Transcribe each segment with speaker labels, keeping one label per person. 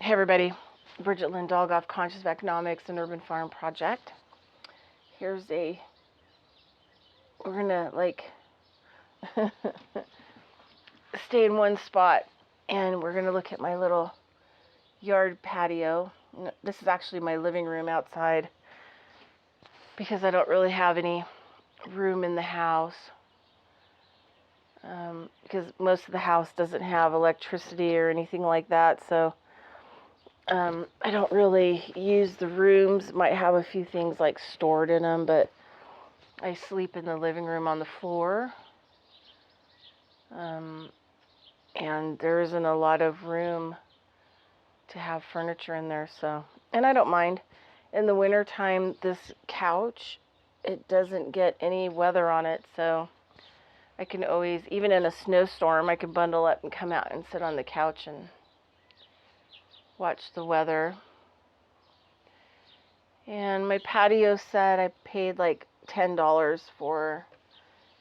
Speaker 1: Hey everybody, Bridgenit of Conscious Economics and Urban Farm Project. We're gonna stay in one spot, and we're gonna look at my little yard patio. This is actually my living room outside because I don't really have any room in the house, because most of the house doesn't have electricity or anything like that, so I don't really use the rooms. Might have a few things like stored in them, but I sleep in the living room on the floor. And there isn't a lot of room to have furniture in there, so, and I don't mind. In the wintertime, this couch, it doesn't get any weather on it, so I can always, even in a snowstorm, I can bundle up and come out and sit on the couch and watch the weather. And my patio set I paid like $10 for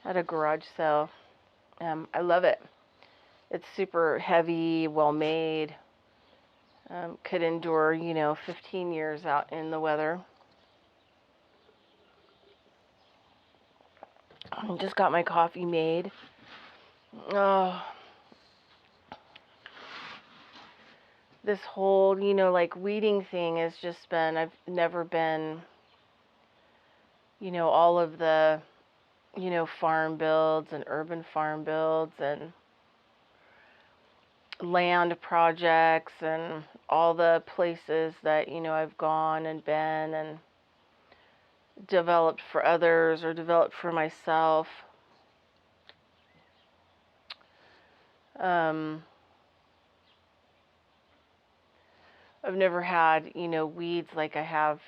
Speaker 1: at a garage sale. I love it. It's super heavy, well made. Could endure, 15 years out in the weather. Just got my coffee made. Oh, this whole, weeding thing has just been, I've never been, all of the, farm builds and urban farm builds and land projects and all the places that, I've gone and been and developed for others or developed for myself. I've never had, weeds like I have.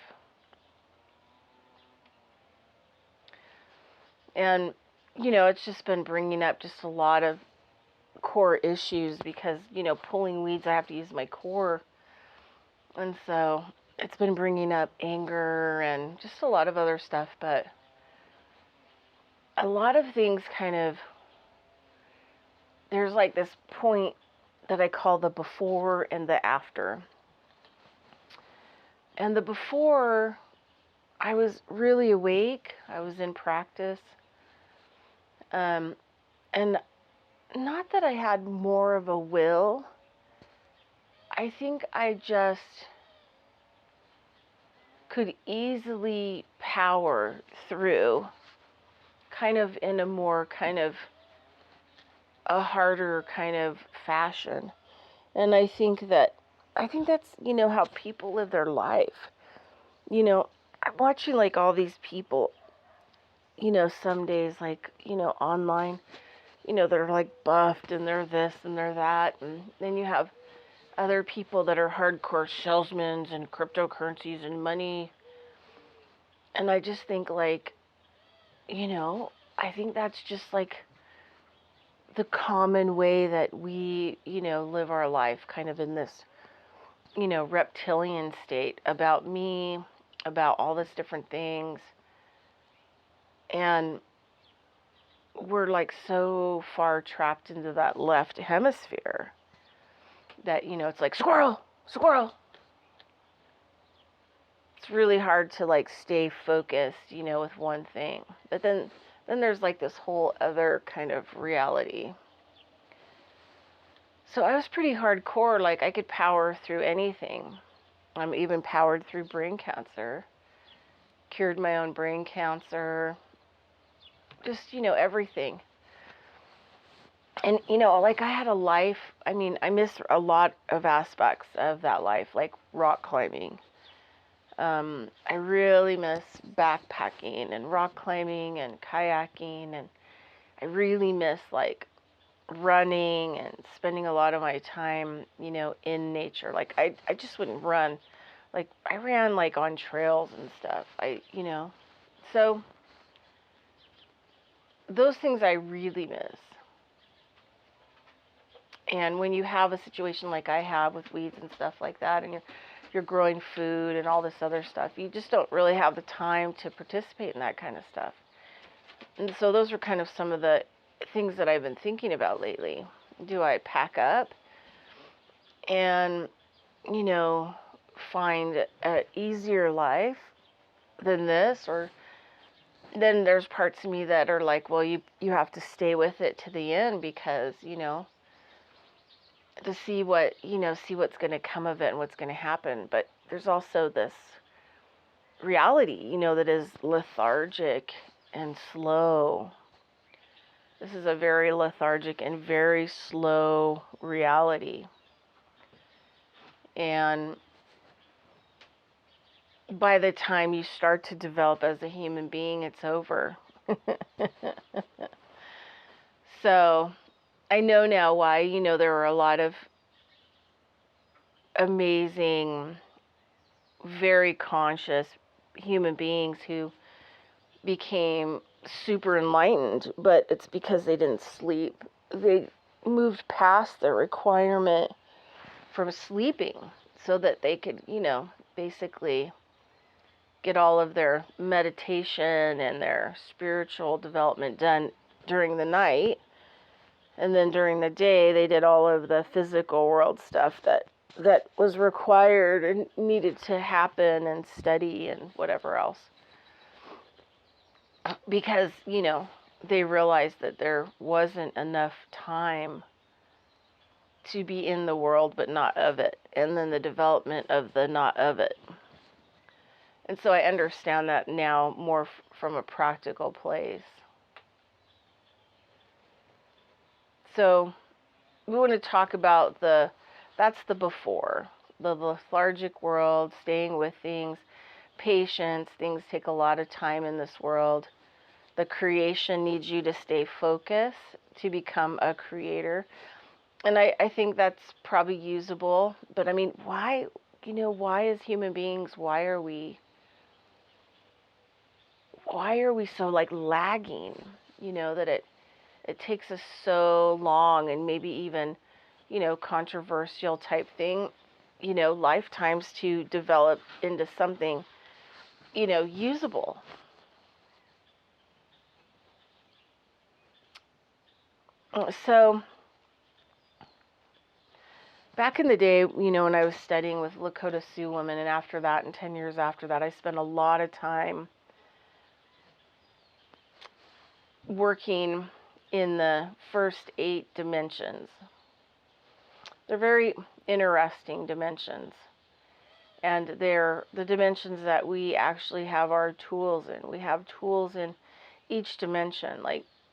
Speaker 1: And, it's just been bringing up just a lot of core issues because, pulling weeds, I have to use my core. And so it's been bringing up anger and just a lot of other stuff. But a lot of things there's like this point that I call the before and the after. And the before, I was really awake. I was in practice. And not that I had more of a will. I think I just could easily power through kind of in a more a harder kind of fashion. And I think that's, how people live their life. I'm watching like all these people, some days like, online, they're like buffed and they're this and they're that. And then you have other people that are hardcore salesmen and cryptocurrencies and money. And I just think like, I think that's just like the common way that we, live our life kind of in this, reptilian state about me, about all this different things. And we're like so far trapped into that left hemisphere that, it's like squirrel. It's really hard to like stay focused, with one thing. But then there's like this whole other kind of reality. So I was pretty hardcore, like I could power through anything. I'm even powered through brain cancer. Cured my own brain cancer. Just, everything. And, like I had a life, I miss a lot of aspects of that life, like rock climbing. I really miss backpacking and rock climbing and kayaking, and I really miss like running and spending a lot of my time, in nature. Like I just wouldn't run. Like I ran like on trails and stuff. So those things I really miss. And when you have a situation like I have with weeds and stuff like that, and you're growing food and all this other stuff, you just don't really have the time to participate in that kind of stuff. And so those are kind of some of the things that I've been thinking about lately. Do I pack up and find an easier life than this, or then there's parts of me that are like, well, you have to stay with it to the end, because to see what's going to come of it and what's going to happen. But there's also this reality, that is lethargic and slow. This is a very lethargic and very slow reality. And by the time you start to develop as a human being, it's over. So I know now why, there were a lot of amazing, very conscious human beings who became super enlightened, but it's because they didn't sleep. They moved past the requirement from sleeping so that they could, basically get all of their meditation and their spiritual development done during the night. And then during the day, they did all of the physical world stuff that was required and needed to happen, and study and whatever else. Because, they realized that there wasn't enough time to be in the world but not of it, and then the development of the not of it. And so I understand that now more from a practical place. So we want to talk about that's the before, the lethargic world, staying with things, patience. Things take a lot of time in this world. The creation needs you to stay focused to become a creator. And I think that's probably usable. But I mean, why as human beings, why are we so lagging? That it takes us so long, and maybe even, controversial type thing, lifetimes to develop into something, usable. So back in the day, when I was studying with Lakota Sioux women, and after that, and 10 years after that, I spent a lot of time working in the first 8 dimensions. They're very interesting dimensions. And they're the dimensions that we actually have our tools in. We have tools in each dimension.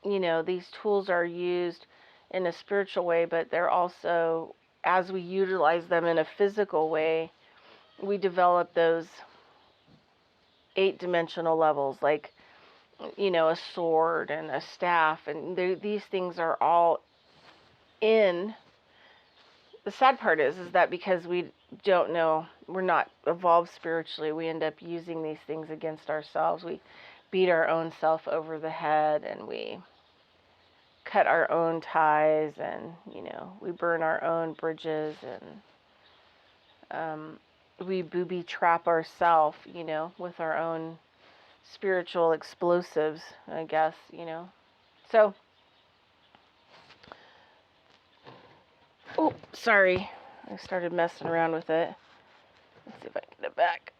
Speaker 1: These tools are used in a spiritual way, but they're also, as we utilize them in a physical way, we develop those 8-dimensional levels, like, a sword and a staff. And these things are all in. The sad part is that because we don't know, we're not evolved spiritually, we end up using these things against ourselves. We beat our own self over the head, and we cut our own ties, and, we burn our own bridges, and we booby trap ourselves, with our own spiritual explosives, I guess, So, oh, sorry, I started messing around with it. Let's see if I can get it back.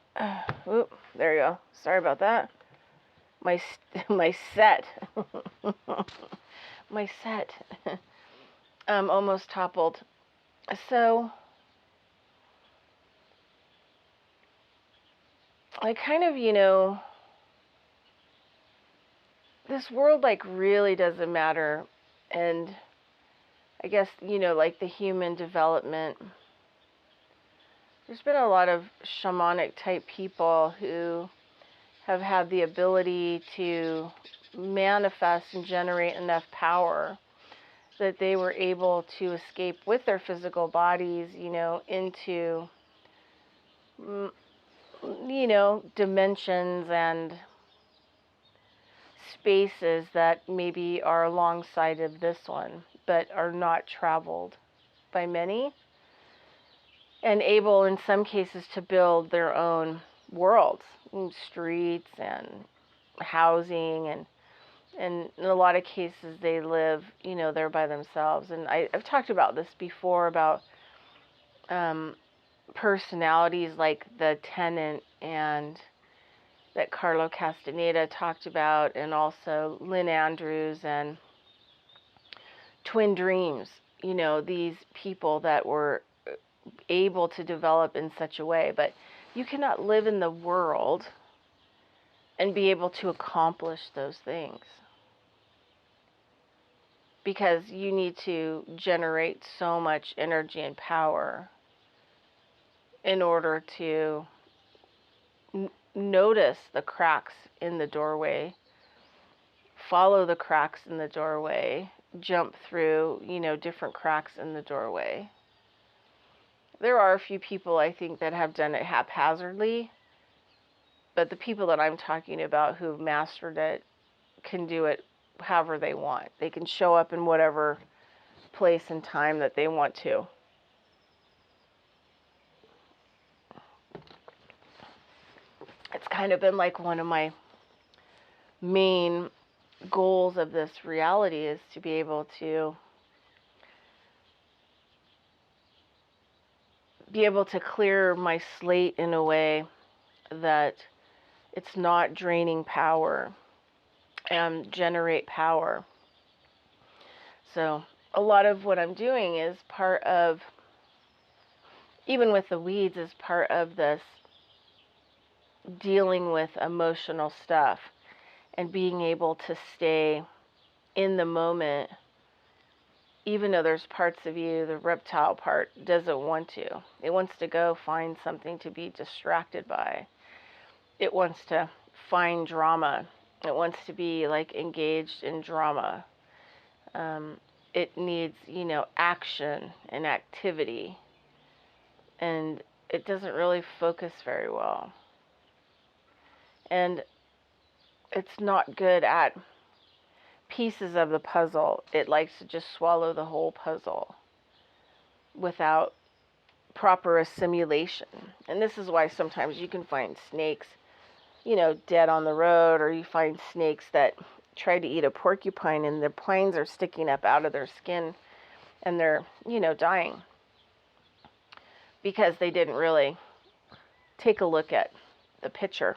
Speaker 1: Oop, there you go. Sorry about that. My set. My set. Almost toppled. So I kind of, this world really doesn't matter. And I guess, the human development, there's been a lot of shamanic type people who have had the ability to manifest and generate enough power that they were able to escape with their physical bodies, into, dimensions and spaces that maybe are alongside of this one, but are not traveled by many, and able in some cases to build their own worlds, streets and housing, and in a lot of cases they live, there by themselves. And I've talked about this before, about personalities like the Tenant and that Carlo Castaneda talked about, and also Lynn Andrews and Twin Dreams, these people that were able to develop in such a way. But you cannot live in the world and be able to accomplish those things, because you need to generate so much energy and power in order to notice the cracks in the doorway, follow the cracks in the doorway, jump through, different cracks in the doorway. There are a few people, I think, that have done it haphazardly, but the people that I'm talking about who've mastered it can do it however they want. They can show up in whatever place and time that they want to. It's kind of been like one of my main goals of this reality, is to be able to clear my slate in a way that it's not draining power and generate power. So a lot of what I'm doing is part of, even with the weeds, is part of this dealing with emotional stuff and being able to stay in the moment, even though there's parts of you, the reptile part doesn't want to. It wants to go find something to be distracted by. It wants to find drama. It wants to be like engaged in drama. It needs, action and activity. And it doesn't really focus very well. And it's not good at pieces of the puzzle. It likes to just swallow the whole puzzle without proper assimilation. And this is why sometimes you can find snakes, dead on the road, or you find snakes that try to eat a porcupine and the pines are sticking up out of their skin and they're, dying because they didn't really take a look at the picture.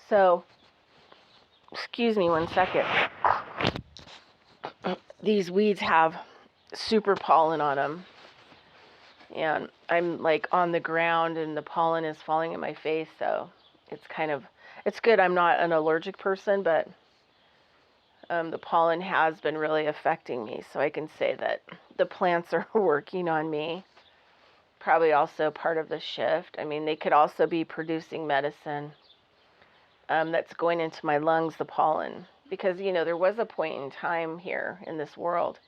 Speaker 1: So, excuse me one second. These weeds have super pollen on them. And I'm like on the ground and the pollen is falling in my face. So it's good. I'm not an allergic person, but the pollen has been really affecting me. So I can say that the plants are working on me. Probably also part of the shift. I mean, they could also be producing medicine that's going into my lungs, the pollen. Because, there was a point in time here in this world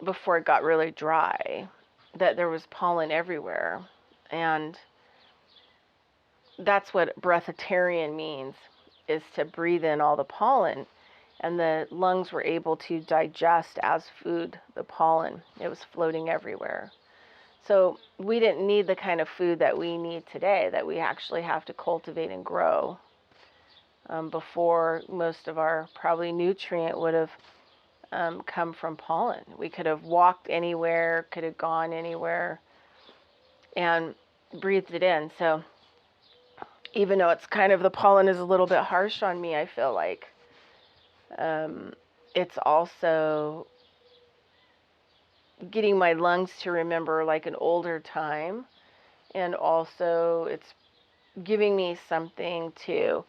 Speaker 1: before it got really dry that there was pollen everywhere. And that's what breatharian means, is to breathe in all the pollen. And the lungs were able to digest as food the pollen. It was floating everywhere. So we didn't need the kind of food that we need today, that we actually have to cultivate and grow. Before, most of our probably nutrient would have come from pollen. We could have walked anywhere, could have gone anywhere, and breathed it in. So even though it's kind of, the pollen is a little bit harsh on me, I feel like it's also getting my lungs to remember like an older time, and also it's giving me something to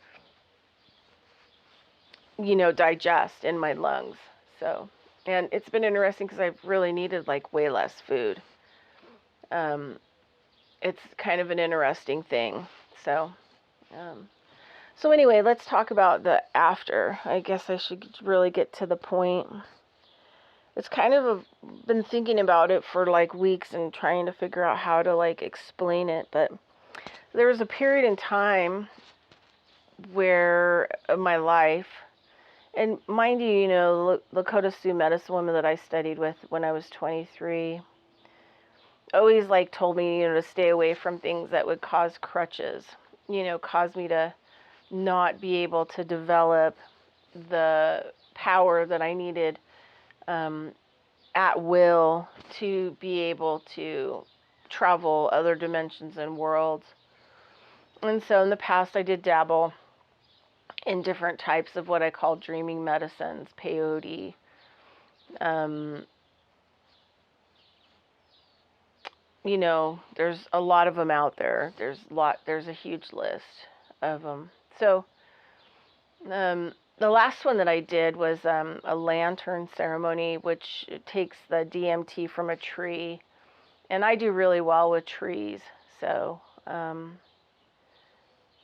Speaker 1: digest in my lungs. So, and it's been interesting because I've really needed like way less food. It's kind of an interesting thing. So anyway, let's talk about the after. I guess I should really get to the point. It's kind of been thinking about it for like weeks and trying to figure out how to like explain it. But there was a period in time where my life, and mind you, Lakota Sioux medicine woman that I studied with when I was 23 always like told me, to stay away from things that would cause crutches, cause me to not be able to develop the power that I needed at will to be able to travel other dimensions and worlds. And so in the past, I did dabble in different types of what I call dreaming medicines, peyote, you know, there's a lot of them out there. There's a huge list of them. So the last one that I did was a lantern ceremony, which takes the DMT from a tree, and I do really well with trees. So,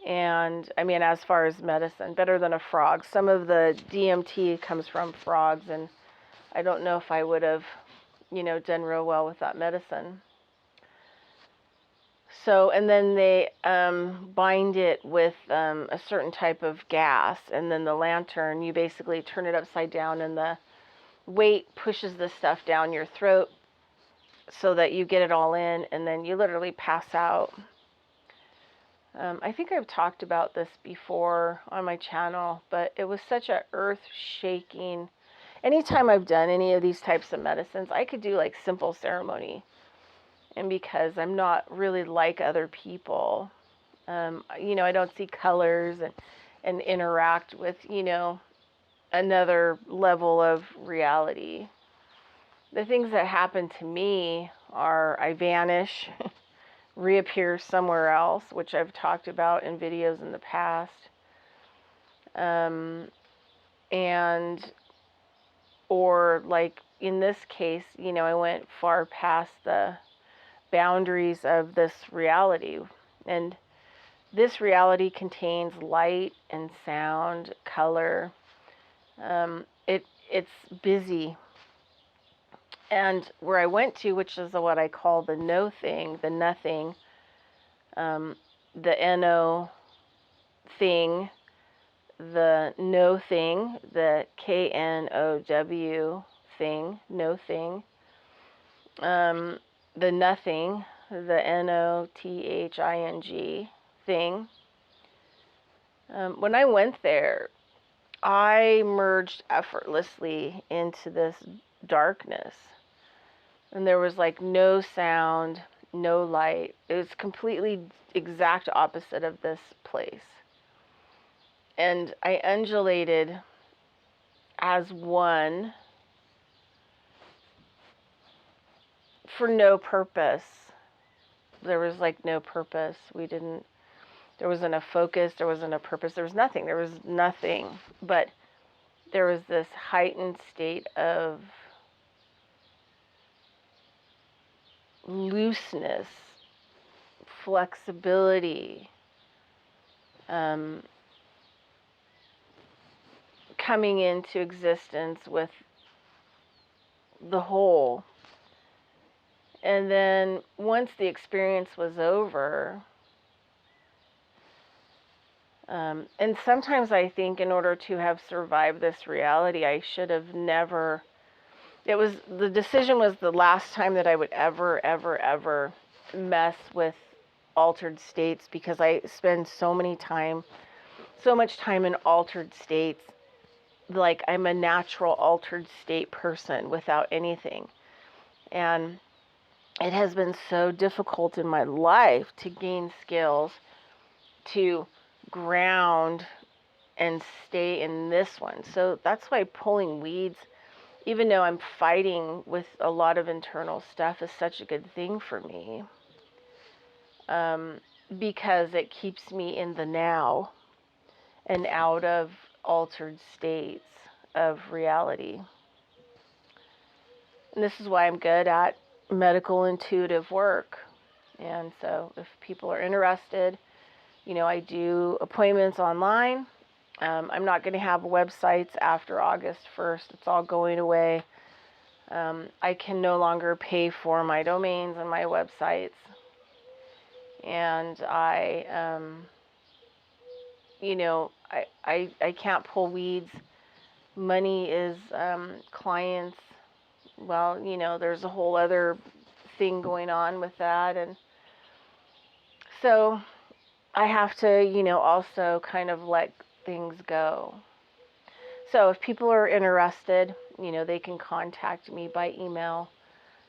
Speaker 1: and I mean, as far as medicine, better than a frog. Some of the DMT comes from frogs, and I don't know if I would have, you know, done real well with that medicine. So, and then they bind it with a certain type of gas, and then the lantern, you basically turn it upside down, and the weight pushes the stuff down your throat so that you get it all in, and then you literally pass out. I think I've talked about this before on my channel, but it was such a earth-shaking. Anytime I've done any of these types of medicines, I could do like simple ceremony. And because I'm not really like other people, you know, I don't see colors and interact with, you know, another level of reality. The things that happen to me are I vanish, reappear somewhere else, which I've talked about in videos in the past. And, or like in this case, you know, I went far past the boundaries of this reality. And this reality contains light and sound, color. It's busy. And where I went to, which is what I call the no thing, the nothing, the N-O thing, the no thing, the K-N-O-W thing, no thing, the nothing, the N-O-T-H-I-N-G thing. When I went there, I merged effortlessly into this darkness. And there was like no sound, no light. It was completely exact opposite of this place. And I undulated as one for no purpose. There was like no purpose. There wasn't a focus, there wasn't a purpose, there was nothing. There was nothing. But there was this heightened state of looseness, flexibility, coming into existence with the whole. And then once the experience was over, and sometimes I think in order to have survived this reality, I should have never, the decision was the last time that I would ever mess with altered states, because I spend so much time in altered states. Like I'm a natural altered state person without anything. And it has been so difficult in my life to gain skills to ground and stay in this one. So that's why pulling weeds, even though I'm fighting with a lot of internal stuff, is such a good thing for me. Because it keeps me in the now and out of altered states of reality. And this is why I'm good at medical intuitive work. And so if people are interested, you know, I do appointments online. I'm not going to have websites after August 1st. It's all going away. I can no longer pay for my domains and my websites. And you know, I can't pull weeds. Money is clients. Well, you know, there's a whole other thing going on with that. And so I have to, you know, also kind of let things go. So if people are interested, they can contact me by email,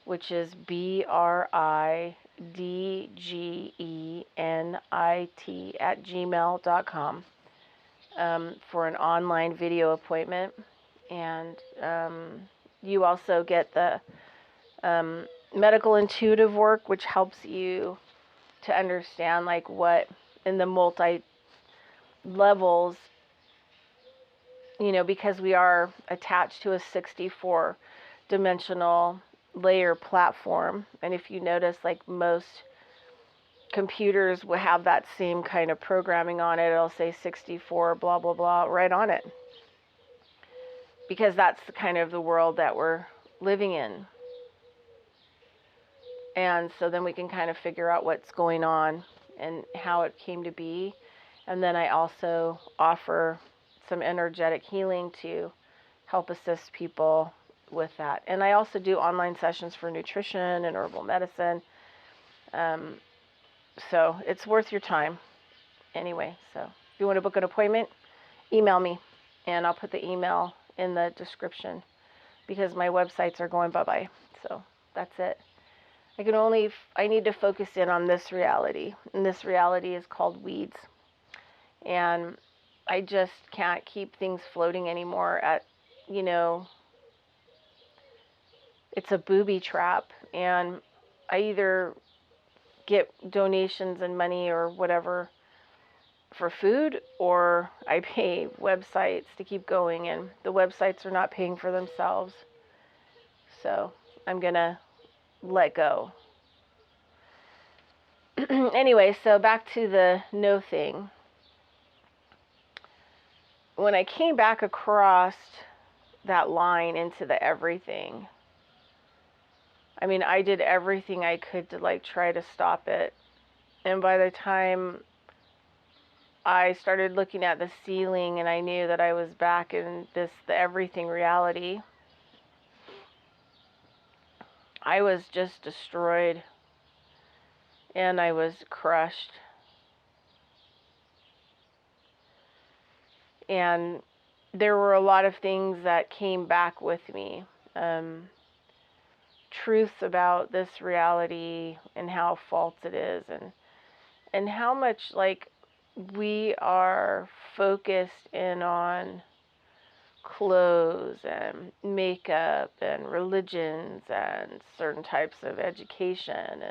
Speaker 1: which is bridgenit@gmail.com, for an online video appointment. And you also get the medical intuitive work, which helps you to understand like what in the multi levels, because we are attached to a 64 dimensional layer platform. And if you notice, like most computers will have that same kind of programming on it. It'll say 64 blah blah blah right on it, because that's the kind of the world that we're living in. And so then we can kind of figure out what's going on and how it came to be. And then I also offer some energetic healing to help assist people with that. And I also do online sessions for nutrition and herbal medicine. So it's worth your time. Anyway, so if you want to book an appointment, email me, and I'll put the email in the description, because my websites are going bye-bye. So that's it. I need to focus in on this reality, and this reality is called weeds. And I just can't keep things floating anymore it's a booby trap, and I either get donations and money or whatever for food, or I pay websites to keep going, and the websites are not paying for themselves. So I'm gonna let go. Anyway, so back to the no thing. When I came back across that line into the everything, I did everything I could to like try to stop it. And by the time I started looking at the ceiling and I knew that I was back in the everything reality, I was just destroyed and I was crushed. And there were a lot of things that came back with me. Truths about this reality and how false it is, and how much like we are focused in on clothes and makeup and religions and certain types of education,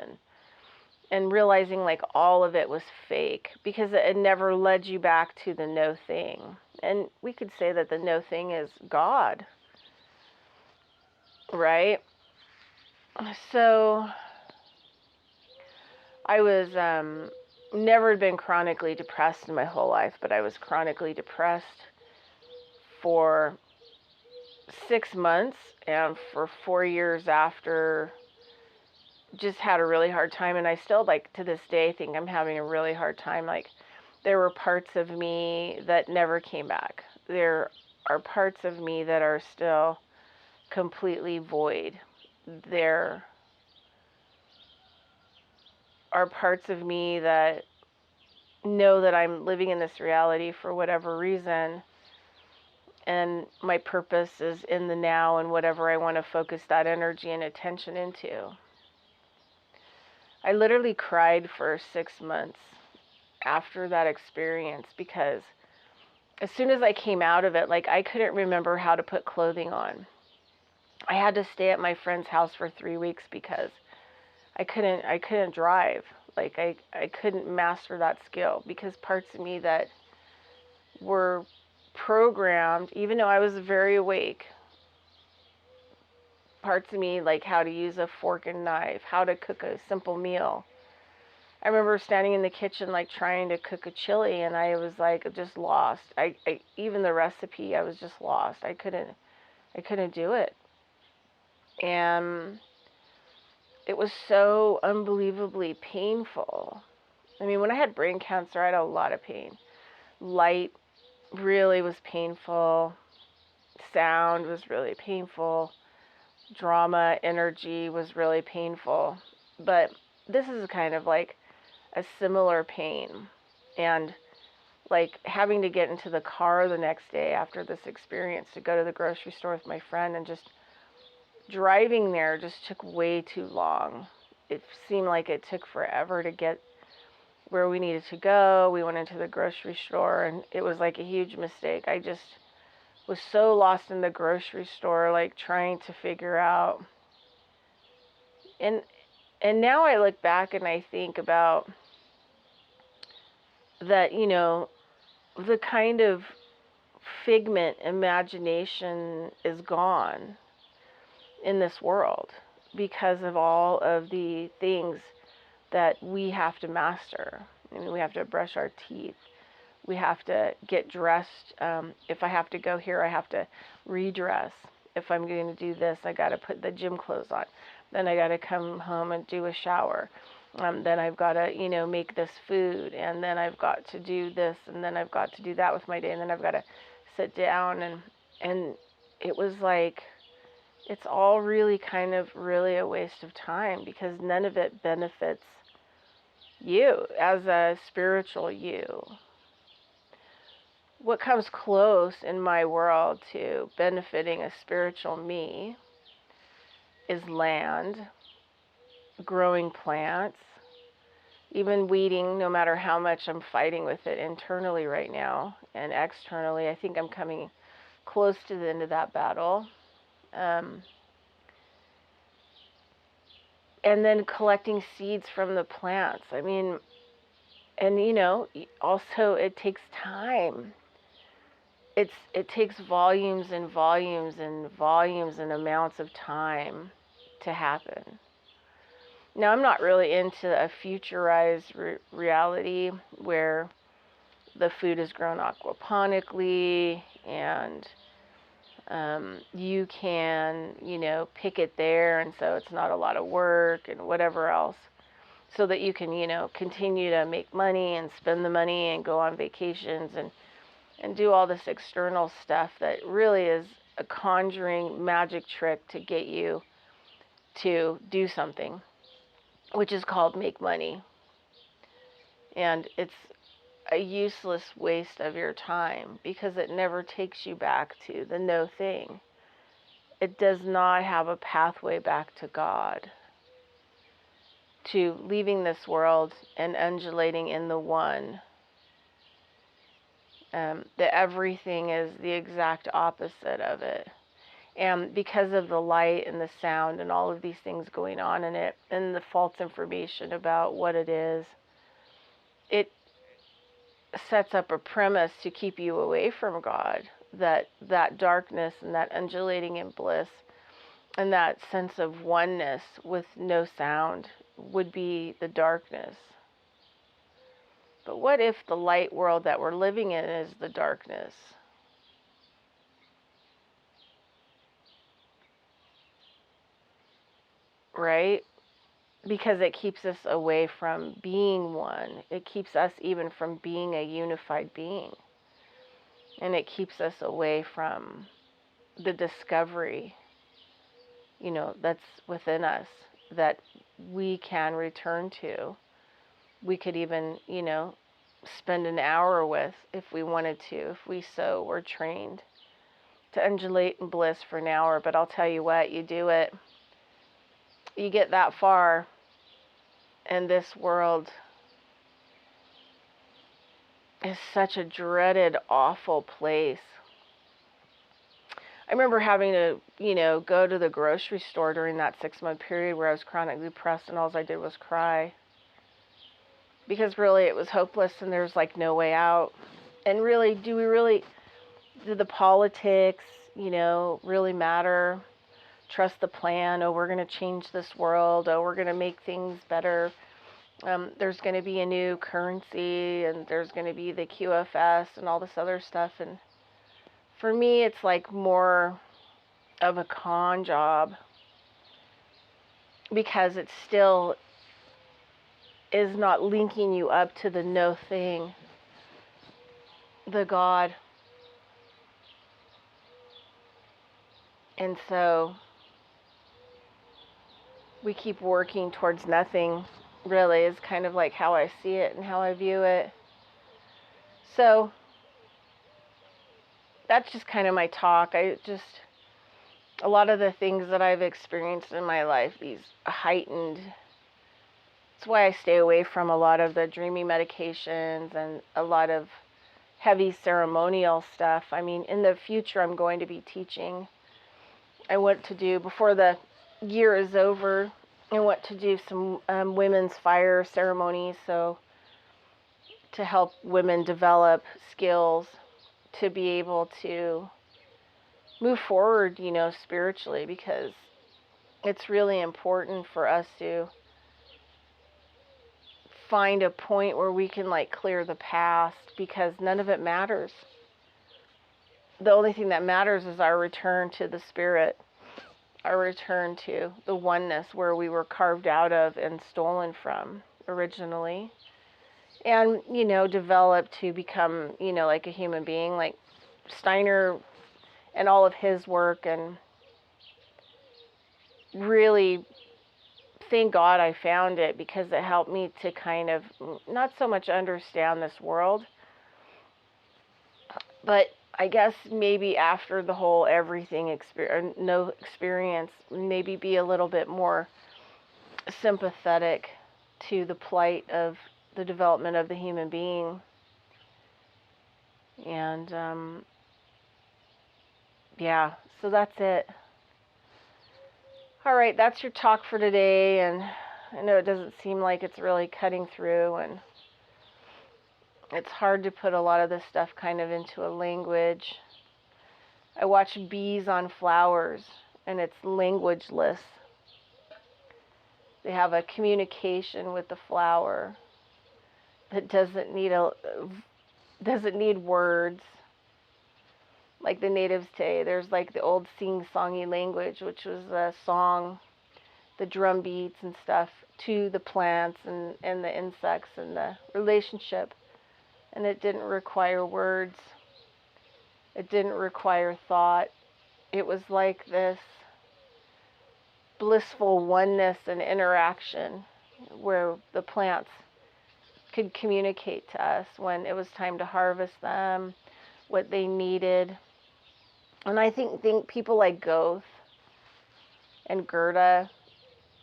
Speaker 1: and realizing like all of it was fake, because it never led you back to the no thing. And we could say that the no thing is God, right? So I was never been chronically depressed in my whole life, but I was chronically depressed for 6 months, and for 4 years after, just had a really hard time. And I still, like, to this day think I'm having a really hard time. Like, there were parts of me that never came back. There are parts of me that are still completely void. There are parts of me that know that I'm living in this reality for whatever reason, and my purpose is in the now and whatever I want to focus that energy and attention into. I literally cried for 6 months after that experience, because as soon as I came out of it, like, I couldn't remember how to put clothing on. I had to stay at my friend's house for 3 weeks because I couldn't drive. Like, I couldn't master that skill, because parts of me that were programmed, even though I was very awake, parts of me, like how to use a fork and knife, how to cook a simple meal. I remember standing in the kitchen, like, trying to cook a chili, and I was like just lost. I even the recipe, I was just lost. I couldn't do it. And it was so unbelievably painful. When I had brain cancer, I had a lot of pain. Light really was painful. Sound was really painful. Drama, energy was really painful. But this is kind of like a similar pain. And like having to get into the car the next day after this experience to go to the grocery store with my friend, and just driving there just took way too long. It seemed like it took forever to get where we needed to go. We went into the grocery store, and it was like a huge mistake. I just was so lost in the grocery store, like trying to figure out. And now I look back and I think about that, the kind of figment imagination is gone in this world because of all of the things that we have to master. I mean, we have to brush our teeth. We have to get dressed. If I have to go here, I have to redress. If I'm going to do this, I got to put the gym clothes on. Then I got to come home and do a shower. Then I've got to, make this food. And then I've got to do this. And then I've got to do that with my day. And then I've got to sit down. And it was like, it's all really kind of really a waste of time, because none of it benefits you as a spiritual you. What comes close in my world to benefiting a spiritual me is land, growing plants, even weeding, no matter how much I'm fighting with it internally right now and externally. I think I'm coming close to the end of that battle. And then collecting seeds from the plants. I mean, and also it takes time. It takes volumes and volumes and volumes and amounts of time to happen. Now, I'm not really into a futurized reality where the food is grown aquaponically and you can, pick it there, and so it's not a lot of work and whatever else, so that you can, continue to make money and spend the money and go on vacations and do all this external stuff that really is a conjuring magic trick to get you to do something, which is called make money. And it's a useless waste of your time, because it never takes you back to the no thing. It does not have a pathway back to God, to leaving this world and undulating in the one. That everything is the exact opposite of it. And because of the light and the sound and all of these things going on in it, and the false information about what it is, it sets up a premise to keep you away from God, that darkness and that undulating in bliss and that sense of oneness with no sound would be the darkness. But what if the light world that we're living in is the darkness? Right? Because it keeps us away from being one. It keeps us even from being a unified being. And it keeps us away from the discovery, that's within us, that we can return to. We could even, spend an hour with if we wanted to, if we so were trained to undulate in bliss for an hour. But I'll tell you what, you do it, you get that far, and this world is such a dreaded, awful place. I remember having to, go to the grocery store during that 6-month period where I was chronically depressed, and all I did was cry. Because really it was hopeless, and there's like no way out. And really, do the politics, really matter? Trust the plan. Oh, we're going to change this world. Oh, we're going to make things better. There's going to be a new currency, and there's going to be the QFS and all this other stuff. And for me, it's like more of a con job, because it still is not linking you up to the no thing, the God. And so we keep working towards nothing, really, is kind of like how I see it and how I view it. So that's just kind of my talk. A lot of the things that I've experienced in my life, these heightened, that's why I stay away from a lot of the dreamy medications and a lot of heavy ceremonial stuff. I mean, in the future, I'm going to be teaching. I want to do, before the year is over, I want to do some women's fire ceremonies, so to help women develop skills to be able to move forward, spiritually, because it's really important for us to find a point where we can clear the past, because none of it matters. The only thing that matters is our return to the spirit, our return to the oneness where we were carved out of and stolen from originally, and develop to become like a human being, like Steiner and all of his work. And really, thank God I found it, because it helped me to kind of not so much understand this world, but I guess maybe after the whole everything experience, maybe be a little bit more sympathetic to the plight of the development of the human being. And yeah, so that's it. All right, that's your talk for today. And I know it doesn't seem like it's really cutting through, and it's hard to put a lot of this stuff kind of into a language. I watch bees on flowers, and it's languageless. They have a communication with the flower that doesn't need words. Like the natives say, there's like the old sing-songy language, which was a song, the drum beats and stuff, to the plants and the insects and the relationship. And it didn't require words. It didn't require thought. It was like this blissful oneness and interaction where the plants could communicate to us when it was time to harvest them, what they needed. And I think people like Goethe and Goethe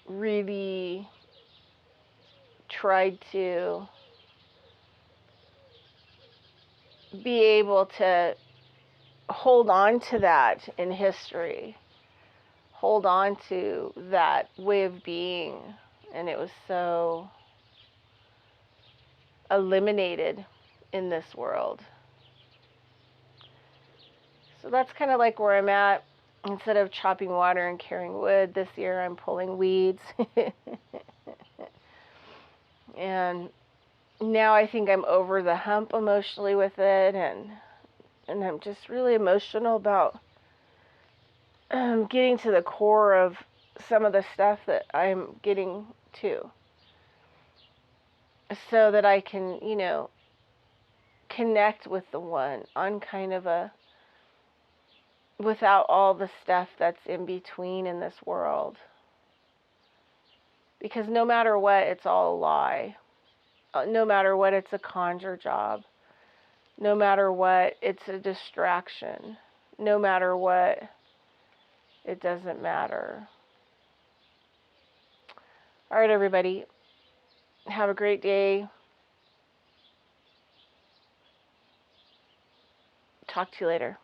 Speaker 1: really tried to be able to hold on to that in history, hold on to that way of being, and it was so eliminated in this world. So that's kind of like where I'm at. Instead of chopping water and carrying wood, this year I'm pulling weeds. And now I think I'm over the hump emotionally with it, and I'm just really emotional about getting to the core of some of the stuff that I'm getting to, so that I can, connect with the one on kind of a, without all the stuff that's in between in this world. Because no matter what, it's all a lie. No matter what, it's a conjure job. No matter what, it's a distraction. No matter what, it doesn't matter. All right, everybody. Have a great day. Talk to you later.